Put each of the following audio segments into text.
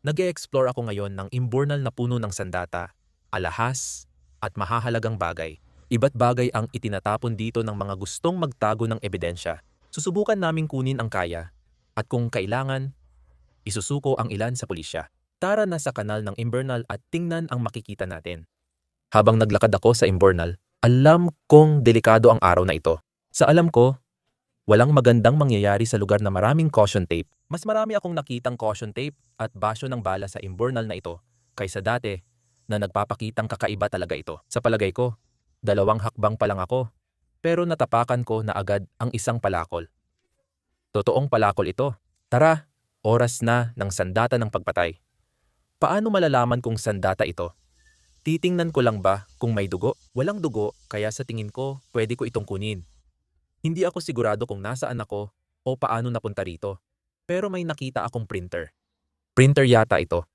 Nag-e-explore ako ngayon ng imburnal na puno ng sandata, alahas, at mahahalagang bagay. Iba't bagay ang itinatapon dito ng mga gustong magtago ng ebidensya. Susubukan naming kunin ang kaya, at kung kailangan, isusuko ang ilan sa pulisya. Tara na sa kanal ng imburnal at tingnan ang makikita natin. Habang naglakad ako sa imburnal, alam kong delikado ang araw na ito. Sa alam ko, walang magandang mangyayari sa lugar na maraming caution tape. Mas marami akong nakitang caution tape at basyo ng bala sa imburnal na ito kaysa dati na nagpapakitang kakaiba talaga ito. Sa palagay ko, 2 hakbang pa lang ako, pero natapakan ko na agad ang isang palakol. Totoong palakol ito. Tara, oras na ng sandata ng pagpatay. Paano malalaman kung sandata ito? Titingnan ko lang ba kung may dugo? Walang dugo, kaya sa tingin ko, pwede ko itong kunin. Hindi ako sigurado kung nasaan ako o paano napunta rito. Pero may nakita akong printer. Printer yata ito.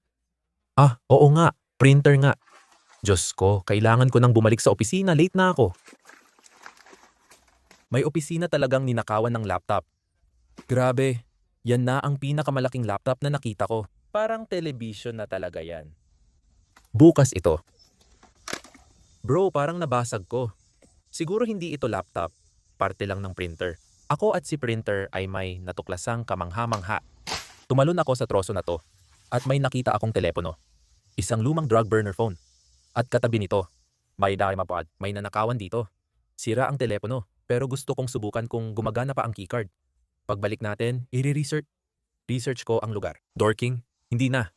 Ah, oo nga, printer nga. Diyos ko, kailangan ko nang bumalik sa opisina, late na ako. May opisina talagang ninakawan ng laptop. Grabe, yan na ang pinakamalaking laptop na nakita ko. Parang television na talaga yan. Bukas ito. Bro, parang nabasag ko. Siguro hindi ito laptop, parte lang ng printer. Ako at si printer ay may natuklasang kamangha-mangha. Tumalon ako sa troso na to at may nakita akong telepono. Isang lumang drug burner phone. At katabi nito, may daimapad, may nanakawan dito. Sira ang telepono, pero gusto kong subukan kung gumagana pa ang keycard. Pagbalik natin, research ko ang lugar. Dorking, hindi na.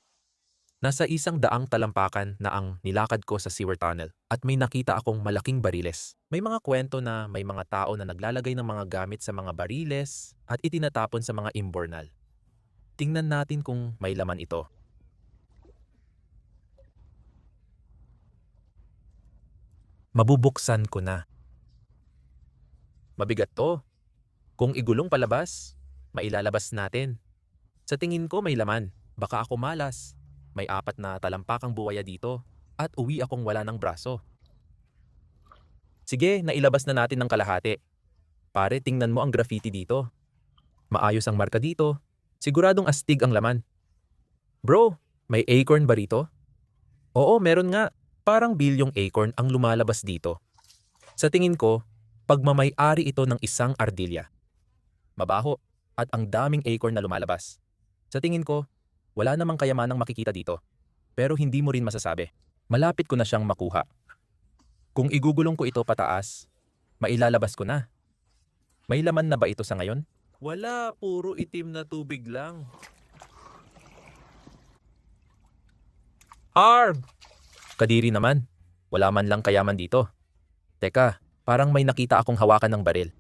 Nasa 100 talampakan na ang nilakad ko sa sewer tunnel at may nakita akong malaking bariles. May mga kwento na may mga tao na naglalagay ng mga gamit sa mga bariles at itinatapon sa mga imburnal. Tingnan natin kung may laman ito. Mabubuksan ko na. Mabigat to. Kung igulong palabas, mailalabas natin. Sa tingin ko may laman. Baka ako malas. May 4 na talampakang buwaya dito at uwi akong wala ng braso. Sige, nailabas na natin ng kalahati. Pare, tingnan mo ang graffiti dito. Maayos ang marka dito. Siguradong astig ang laman. Bro, may acorn ba rito? Oo, meron nga. Parang bilyong acorn ang lumalabas dito. Sa tingin ko, pagmamay-ari ito ng isang ardilya. Mabaho at ang daming acorn na lumalabas. Sa tingin ko, wala namang kayamanang makikita dito. Pero hindi mo rin masasabi. Malapit ko na siyang makuha. Kung igugulong ko ito pataas, mailalabas ko na. May laman na ba ito sa ngayon? Wala, puro itim na tubig lang. Harv! Kadiri naman. Wala man lang kayaman dito. Teka, parang may nakita akong hawakan ng baril.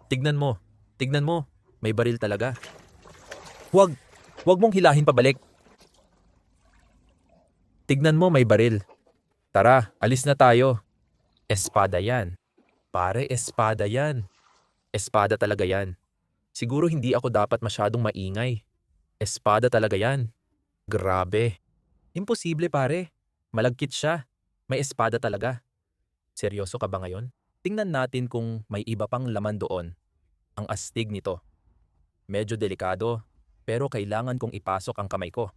Tignan mo, may baril talaga. Huwag mong hilahin pabalik. Tignan mo, may baril. Tara, alis na tayo. Espada yan. Pare, espada yan. Espada talaga yan. Siguro hindi ako dapat masyadong maingay. Espada talaga yan. Grabe. Imposible pare. Malagkit siya. May espada talaga. Seryoso ka ba ngayon? Tingnan natin kung may iba pang laman doon. Ang astig nito. Medyo delikado, pero kailangan kong ipasok ang kamay ko.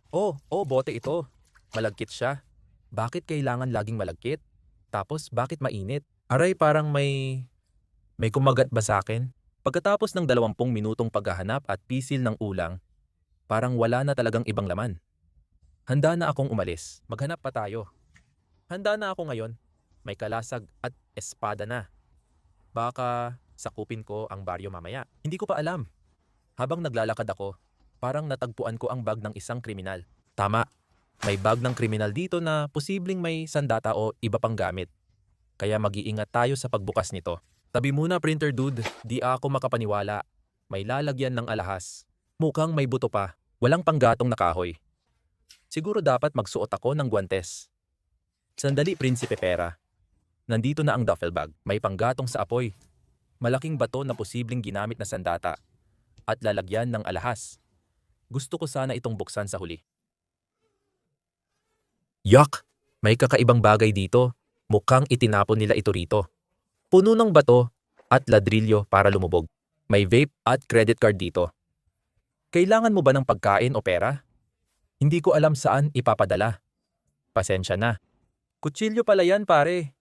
Oh, bote ito. Malagkit siya. Bakit kailangan laging malagkit? Tapos bakit mainit? Aray, parang may kumagat ba sa akin? Pagkatapos ng 20 minutong paghahanap at pisil ng ulang, parang wala na talagang ibang laman. Handa na akong umalis. Maghanap pa tayo. Handa na ako ngayon. May kalasag at espada na. Baka sakupin ko ang baryo mamaya. Hindi ko pa alam. Habang naglalakad ako, parang natagpuan ko ang bag ng isang kriminal. Tama, may bag ng kriminal dito na posibleng may sandata o iba pang gamit. Kaya mag-iingat tayo sa pagbukas nito. Tabi muna, printer dude, di ako makapaniwala. May lalagyan ng alahas. Mukhang may buto pa, walang panggatong na kahoy. Siguro dapat magsuot ako ng guwantes. Sandali, Prinsipe Pera. Nandito na ang duffel bag, may panggatong sa apoy. Malaking bato na posibleng ginamit na sandata. At lalagyan ng alahas. Gusto ko sana itong buksan sa huli. Yuck! May kakaibang bagay dito. Mukhang itinapon nila ito rito. Puno ng bato at ladrilyo para lumubog. May vape at credit card dito. Kailangan mo ba ng pagkain o pera? Hindi ko alam saan ipapadala. Pasensya na. Kutsilyo pala yan, pare.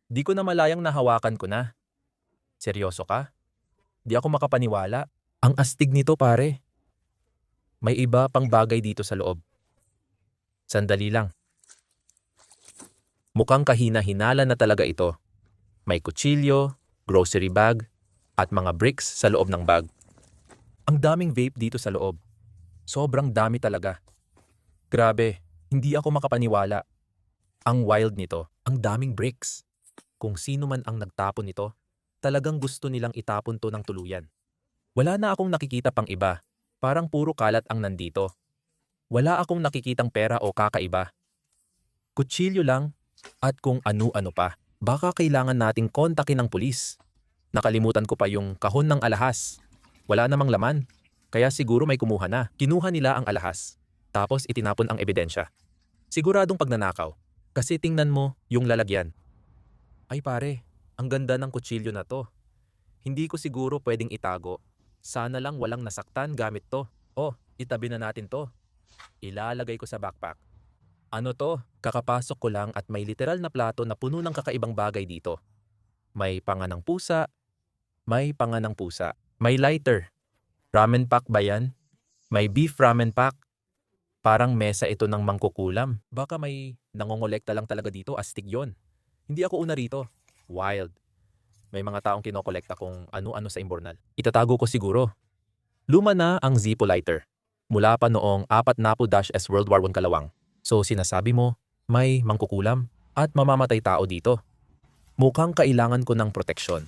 Di ko na malayang nahawakan ko na. Seryoso ka? Di ako makapaniwala. Ang astig nito, pare. May iba pang bagay dito sa loob. Sandali lang. Mukhang kahina-hinala na talaga ito. May kutsilyo, grocery bag, at mga bricks sa loob ng bag. Ang daming vape dito sa loob. Sobrang dami talaga. Grabe, hindi ako makapaniwala. Ang wild nito, ang daming bricks. Kung sino man ang nagtapon nito, talagang gusto nilang itapon to ng tuluyan. Wala na akong nakikita pang iba. Parang puro kalat ang nandito. Wala akong nakikitang pera o kakaiba. Kutsilyo lang at kung ano-ano pa. Baka kailangan nating kontakin ng pulis. Nakalimutan ko pa yung kahon ng alahas. Wala namang laman. Kaya siguro may kumuha na. Kinuha nila ang alahas. Tapos itinapon ang ebidensya. Siguradong pagnanakaw. Kasi tingnan mo yung lalagyan. Ay pare, ang ganda ng kutsilyo na to. Hindi ko siguro pwedeng itago. Sana lang walang nasaktan gamit to. Oh, itabi na natin to. Ilalagay ko sa backpack. Ano to? Kakapasok ko lang at may literal na plato na puno ng kakaibang bagay dito. May panga ng pusa. May panga ng pusa. May lighter. Ramen pack ba yan? May beef ramen pack. Parang mesa ito ng mangkukulam. Baka may nangongolekta lang talaga dito, astig yon. Hindi ako una rito. Wild. May mga taong kinokolekta kung ano-ano sa imbornal. Itatago ko siguro. Luma na ang Zippo lighter. Mula pa noong 40-S World War I kalawang. So sinasabi mo, may mangkukulam at mamamatay tao dito. Mukhang kailangan ko ng proteksyon.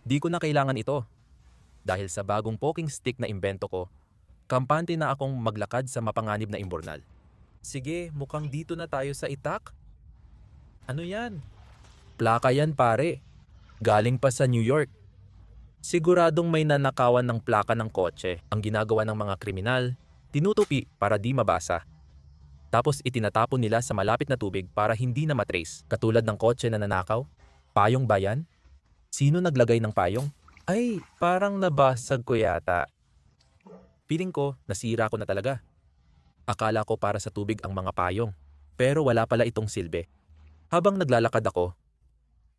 Di ko na kailangan ito. Dahil sa bagong poking stick na imbento ko, kampante na akong maglakad sa mapanganib na imbornal. Sige, mukhang dito na tayo sa itak. Ano yan? Plaka yan pare. Galing pa sa New York. Siguradong may nanakawan ng plaka ng kotse. Ang ginagawa ng mga kriminal, tinutupi para di mabasa. Tapos itinatapon nila sa malapit na tubig para hindi na matrace. Katulad ng kotse na nanakaw. Payong ba yan? Sino naglagay ng payong? Ay, parang nabasag ko yata. Feeling ko, nasira ko na talaga. Akala ko para sa tubig ang mga payong. Pero wala pala itong silbi. Habang naglalakad ako,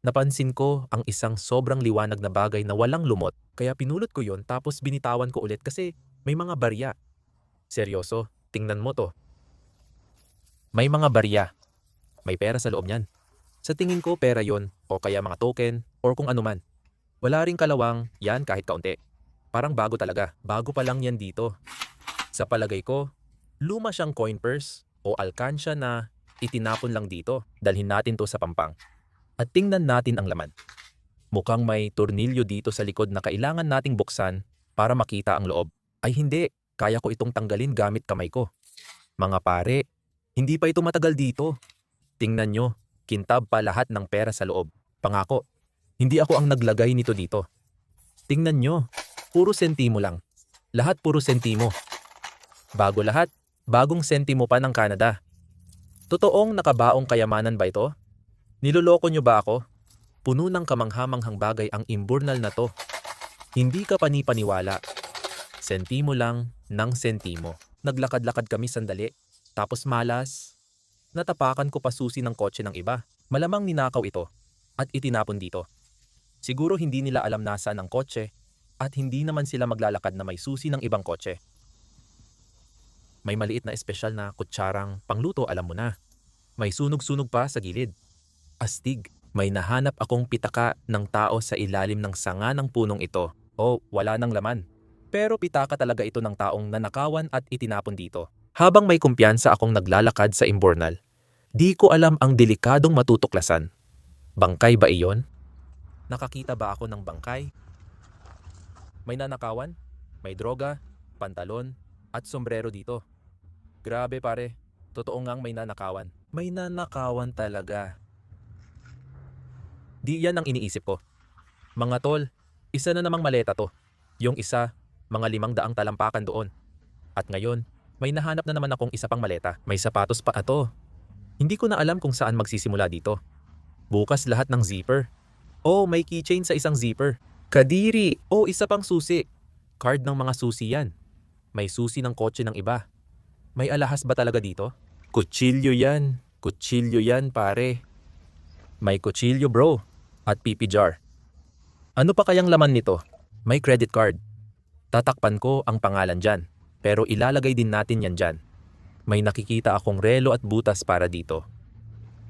napansin ko ang isang sobrang liwanag na bagay na walang lumot. Kaya pinulot ko yon tapos binitawan ko ulit kasi may mga barya. Seryoso, tingnan mo to. May mga barya. May pera sa loob niyan. Sa tingin ko pera yon o kaya mga token or kung anuman. Wala ring kalawang yan kahit kaunti. Parang bago talaga. Bago pa lang yan dito. Sa palagay ko, luma siyang coin purse o alkansya na itinapon lang dito. Dalhin natin to sa pampang. At tingnan natin ang laman. Mukhang may tornilyo dito sa likod na kailangan nating buksan para makita ang loob. Ay hindi, kaya ko itong tanggalin gamit kamay ko. Mga pare, hindi pa ito matagal dito. Tingnan nyo, kintab pa lahat ng pera sa loob. Pangako, hindi ako ang naglagay nito dito. Tingnan nyo, puro sentimo lang. Lahat puro sentimo. Bago lahat, bagong sentimo pa ng Canada. Totoong nakabaong kayamanan ba ito? Niloloko nyo ba ako? Puno ng kamanghamanghang bagay ang imburnal na to. Hindi ka panipaniwala. Sentimo lang ng sentimo. Naglakad-lakad kami sandali. Tapos malas. Natapakan ko pa susi ng kotse ng iba. Malamang ninakaw ito. At itinapon dito. Siguro hindi nila alam nasaan ang kotse. At hindi naman sila maglalakad na may susi ng ibang kotse. May maliit na espesyal na kutsarang pangluto, alam mo na. May sunog-sunog pa sa gilid. Astig, may nahanap akong pitaka ng tao sa ilalim ng sanga ng punong ito. O, wala nang laman. Pero pitaka talaga ito ng taong nanakawan at itinapon dito. Habang may kumpiyansa akong naglalakad sa imbornal, di ko alam ang delikadong matutuklasan. Bangkay ba iyon? Nakakita ba ako ng bangkay? May nanakawan, may droga, pantalon, at sombrero dito. Grabe pare, totoo ngang may nanakawan. May nanakawan talaga. Di yan ang iniisip ko. Mga tol, isa na namang maleta to. Yung isa, mga 500 talampakan doon. At ngayon, may nahanap na naman akong isa pang maleta. May sapatos pa ato. Hindi ko na alam kung saan magsisimula dito. Bukas lahat ng zipper. Oh, may keychain sa isang zipper. Kadiri! Oh, isa pang susi. Card ng mga susi yan. May susi ng kotse ng iba. May alahas ba talaga dito? Kutsilyo yan. Kutsilyo yan, pare. May kutsilyo, bro. At pipi jar. Ano pa kayang laman nito? May credit card. Tatakpan ko ang pangalan dyan. Pero ilalagay din natin yan dyan. May nakikita akong relo at butas para dito.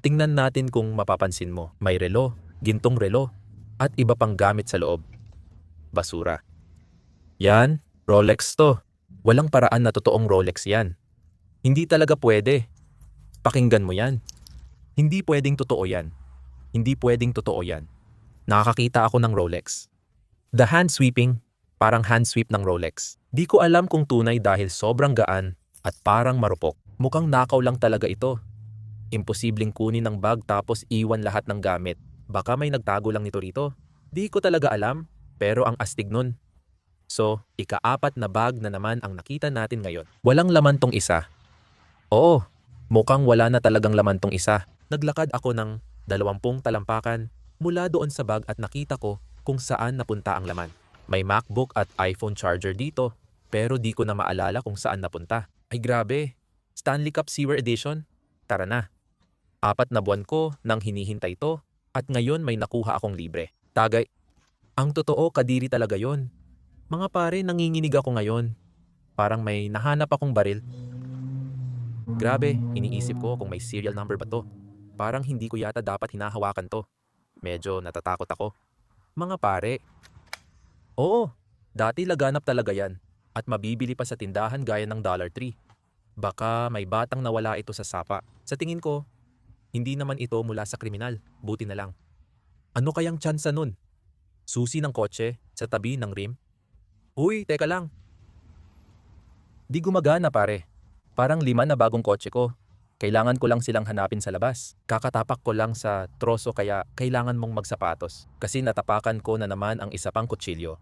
Tingnan natin kung mapapansin mo. May relo, gintong relo, at iba pang gamit sa loob. Basura. Yan, Rolex to. Walang paraan na totoong Rolex yan. Hindi talaga pwede. Pakinggan mo yan. Hindi pwedeng totoo yan. Hindi pwedeng totoo yan. Nakakakita ako ng Rolex. The hand sweeping, parang hand sweep ng Rolex. Di ko alam kung tunay dahil sobrang gaan at parang marupok. Mukhang nakaw lang talaga ito. Imposibleng kunin ng bag tapos iwan lahat ng gamit. Baka may nagtago lang nito rito. Di ko talaga alam, pero ang astig nun. So, ika-4 na bag na naman ang nakita natin ngayon. Walang laman tong isa. Oo, mukhang wala na talagang laman tong isa. Naglakad ako ng 20 talampakan mula doon sa bag at nakita ko kung saan napunta ang laman. May MacBook at iPhone charger dito, pero di ko na maalala kung saan napunta. Ay grabe, Stanley Cup Sewer Edition? Tara na. 4 na buwan ko nang hinihintay to at ngayon may nakuha akong libre. Tagay, ang totoo kadiri talaga yon. Mga pare, nanginginig ako ngayon. Parang may nahanap akong baril. Grabe, iniisip ko kung may serial number ba to. Parang hindi ko yata dapat hinahawakan to. Medyo natatakot ako. Mga pare. Oo, dati laganap talaga yan. At mabibili pa sa tindahan gaya ng Dollar Tree. Baka may batang nawala ito sa sapa. Sa tingin ko, hindi naman ito mula sa kriminal. Buti na lang. Ano kayang tsansa nun? Susi ng kotse sa tabi ng rim? Uy, teka lang. Di gumagana pare. Parang 5 na bagong kotse ko. Kailangan ko lang silang hanapin sa labas. Kakatapak ko lang sa troso kaya kailangan mong magsapatos. Kasi natapakan ko na naman ang isa pang kutsilyo.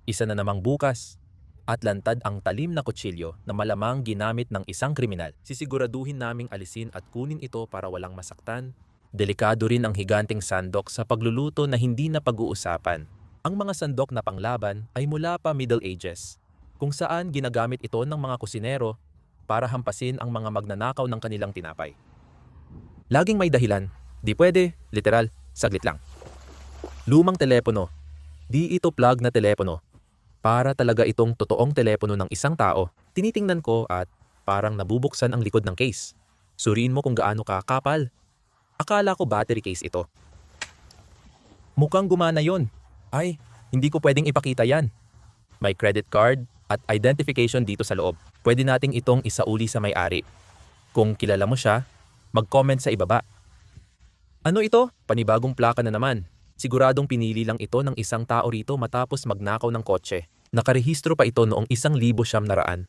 Isa na namang bukas. At lantad ang talim na kutsilyo na malamang ginamit ng isang kriminal. Sisiguraduhin naming alisin at kunin ito para walang masaktan. Delikado rin ang higanting sandok sa pagluluto na hindi na pag-uusapan. Ang mga sandok na panglaban ay mula pa Middle Ages, kung saan ginagamit ito ng mga kusinero para hampasin ang mga magnanakaw ng kanilang tinapay. Laging may dahilan. Di pwede, literal, saglit lang. Lumang telepono. Di ito plug na telepono. Para talaga itong totoong telepono ng isang tao. Tinitingnan ko at parang nabubuksan ang likod ng case. Suriin mo kung gaano ka kapal. Akala ko battery case ito. Mukhang gumana yon. Ay, hindi ko pwedeng ipakita yan. May credit card at identification dito sa loob. Pwede nating itong isauli sa may-ari. Kung kilala mo siya, mag-comment sa ibaba. Ano ito? Panibagong plaka na naman. Siguradong pinili lang ito ng isang tao rito matapos magnakaw ng kotse. Nakarehistro pa ito noong 1974.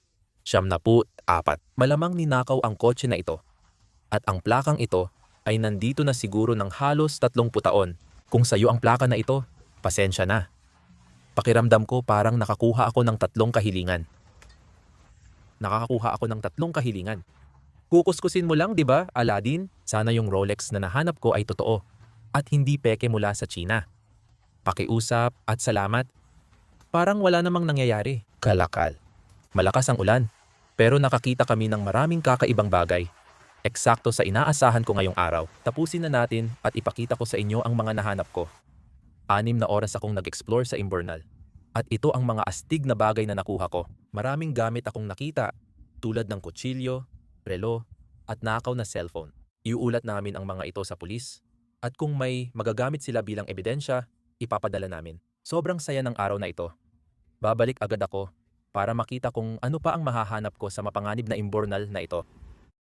Malamang ninakaw ang kotse na ito. At ang plakang ito ay nandito na siguro ng halos 30 taon. Kung sayo ang plaka na ito, pasensya na. Pakiramdam ko parang nakakuha ako ng 3 kahilingan. Kukuskusin mo lang, di ba, Aladdin? Sana yung Rolex na nahanap ko ay totoo at hindi peke mula sa China. Pakiusap at salamat. Parang wala namang nangyayari. Kalakal. Malakas ang ulan, pero nakakita kami ng maraming kakaibang bagay. Eksakto sa inaasahan ko ngayong araw. Tapusin na natin at ipakita ko sa inyo ang mga nahanap ko. 6 na oras akong nag-explore sa Imbornal. At ito ang mga astig na bagay na nakuha ko. Maraming gamit akong nakita, tulad ng kutsilyo, relo, at nakaw na cellphone. Iuulat namin ang mga ito sa pulis. At kung may magagamit sila bilang ebidensya, ipapadala namin. Sobrang saya ng araw na ito. Babalik agad ako para makita kung ano pa ang mahahanap ko sa mapanganib na Imbornal na ito.